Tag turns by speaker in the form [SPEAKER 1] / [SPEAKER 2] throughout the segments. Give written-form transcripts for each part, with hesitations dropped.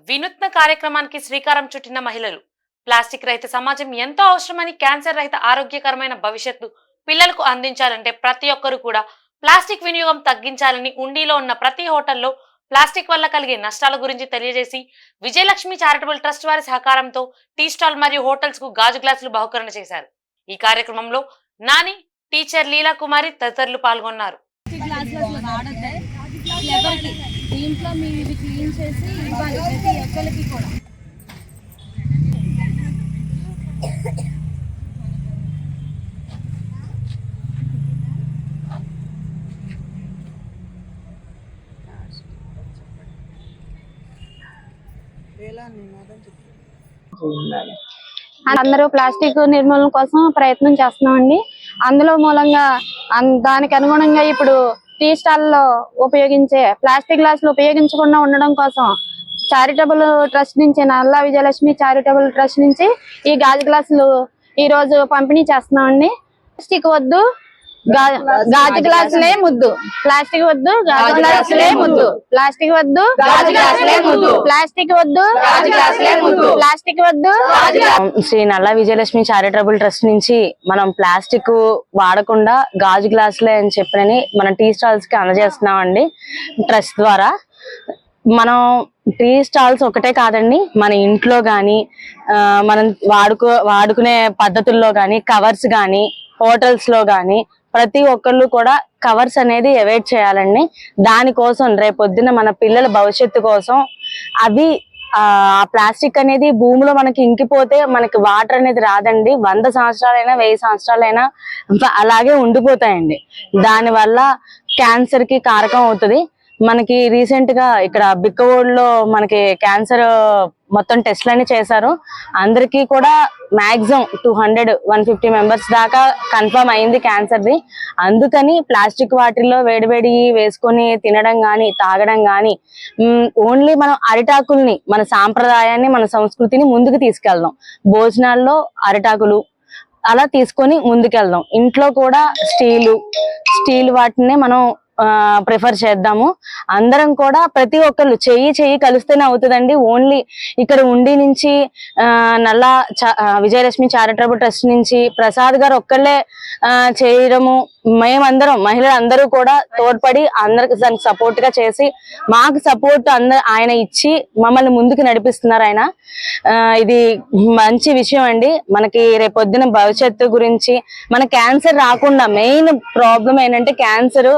[SPEAKER 1] వినూత్న కార్యక్రమానికి శ్రీకారం చుట్టిన మహిళలు ప్లాస్టిక్ రహిత సమాజం ఎంతో అవసరమని, క్యాన్సర్ రహిత ఆరోగ్యకరమైన భవిష్యత్తు పిల్లలకు అందించాలంటే ప్రతి ఒక్కరూ కూడా ప్లాస్టిక్ వినియోగం తగ్గించాలని ఉండిలో ఉన్న ప్రతి హోటల్లో ప్లాస్టిక్ వల్ల కలిగే నష్టాల గురించి తెలియజేసి విజయలక్ష్మి చారిటబుల్ ట్రస్ట్ వారి సహకారంతో టీ స్టాల్ మరియు హోటల్స్ కు గాజు గ్లాసులు బహుకరణ చేశారు. ఈ కార్యక్రమంలో నాని, టీచర్ లీలా కుమారి తదితరులు పాల్గొన్నారు.
[SPEAKER 2] దీంట్లో మేము ఇవి క్లీన్ చేసి ఇవ్వాలి ప్రతి ఒక్కరికి కూడా.
[SPEAKER 3] అందరూ ప్లాస్టిక్ నిర్మూలన కోసం ప్రయత్నం చేస్తున్నామండి. అందులో మూలంగా దానికి అనుగుణంగా ఇప్పుడు టీ స్టాల్లో ఉపయోగించే ప్లాస్టిక్ గ్లాసులు ఉపయోగించకుండా ఉండడం కోసం చారిటబుల్ ట్రస్ట్ నుంచి, నల్లా విజయలక్ష్మి చారిటబుల్ ట్రస్ట్ నుంచి ఈ గాజు గ్లాసులు ఈ రోజు పంపిణీ చేస్తున్నామండి. ప్లాస్టిక్ వద్దు, గాజు గ్లాసులే ముద్దు. ప్లాస్టిక్ వద్దు, గాజు గ్లాసులే ముద్దు. ప్లాస్టిక్ వద్దు, గాజు గ్లాసులే ముద్దు. ప్లాస్టిక్ వద్దు, గాజు గ్లాసులే ముద్దు. ప్లాస్టిక్ వద్దు.
[SPEAKER 4] శ్రీ నల్లా విజయలక్ష్మి చారిటబుల్ ట్రస్ట్ నుంచి మనం ప్లాస్టిక్ వాడకుండా గాజు గ్లాసులే అని చెప్పని మన టీ స్టాల్స్ కి అందజేస్తున్నాం అండి. ట్రస్ట్ ద్వారా మనం టీ స్టాల్స్ ఒకటే కాదండి, మన ఇంట్లో గాని మనం వాడుకునే పద్ధతుల్లో గాని, కవర్స్ గాని, హోటల్స్ లో గాని ప్రతి ఒక్కళ్ళు కూడా కవర్స్ అనేది అవాయిడ్ చేయాలండి. దానికోసం రేపొద్దున మన పిల్లల భవిష్యత్తు కోసం అవి ఆ ప్లాస్టిక్ అనేది భూమిలో మనకి ఇంకిపోతే మనకి వాటర్ అనేది రాదండి. 100 సంవత్సరాలైనా 1000 సంవత్సరాలైనా అలాగే ఉండిపోతాయండి. దానివల్ల క్యాన్సర్ కి కారకం అవుతుంది. మనకి రీసెంట్ గా ఇక్కడ బిక్కవోడ్లో మనకి క్యాన్సర్ మొత్తం టెస్ట్లన్నీ చేశారు. అందరికీ కూడా మాక్సిమం 200-150 మెంబర్స్ దాకా కన్ఫర్మ్ అయింది క్యాన్సర్ది. అందుకని ప్లాస్టిక్ వాటిల్లో వేడివేడి వేసుకొని తినడం గాని, తాగడం గాని, ఓన్లీ మనం అరిటాకుల్ని, మన సాంప్రదాయాన్ని, మన సంస్కృతిని ముందుకు తీసుకెళ్దాం. భోజనాల్లో అరిటాకులు అలా తీసుకొని ముందుకెళ్దాం. ఇంట్లో కూడా స్టీల్ వాటిని మనం ప్రిఫర్ చేద్దాము. అందరం కూడా ప్రతి ఒక్కళ్ళు చెయ్యి కలిస్తేనే అవుతుందండి. ఓన్లీ ఇక్కడ ఉండి నుంచి నల్లా విజయలక్ష్మి చారిటబుల్ ట్రస్ట్ నుంచి ప్రసాద్ గారు ఒక్కళ్ళే చేయడము, మేమందరం మహిళలందరూ కూడా తోడ్పడి అందరికి దానికి సపోర్ట్ గా చేసి మాకు సపోర్ట్ ఆయన ఇచ్చి మమ్మల్ని ముందుకు నడిపిస్తున్నారు ఆయన. ఇది మంచి విషయం అండి. మనకి రేపొద్దున భవిష్యత్తు గురించి మన క్యాన్సర్ రాకుండా మెయిన్ ప్రాబ్లం ఏంటంటే క్యాన్సర్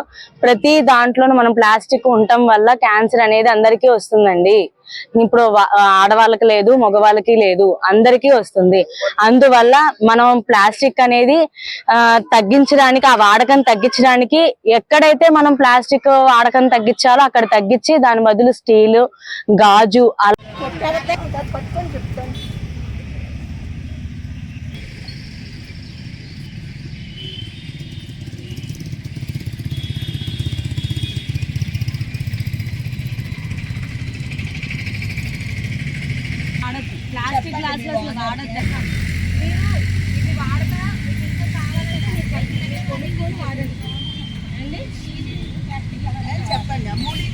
[SPEAKER 4] ప్రతి దాంట్లోనూ మనం ప్లాస్టిక్ ఉండటం వల్ల క్యాన్సర్ అనేది అందరికీ వస్తుందండి. ఇప్పుడు ఆడవాళ్ళకి లేదు, మగవాళ్ళకి లేదు, అందరికీ వస్తుంది. అందువల్ల మనం ప్లాస్టిక్ అనేది తగ్గించడానికి, ఆ వాడకం తగ్గించడానికి ఎక్కడైతే మనం ప్లాస్టిక్ వాడకం తగ్గించాలో అక్కడ తగ్గించి దాని బదులు స్టీల్, గాజు
[SPEAKER 2] ప్లాస్టిక్ గ్లాసులు వాడద్దు. మీరు ఇది వాడతా, మీకు ఇంకా కావాలంటే మీరు కొనుక్కొని వాడండి అండి. చెప్పండి.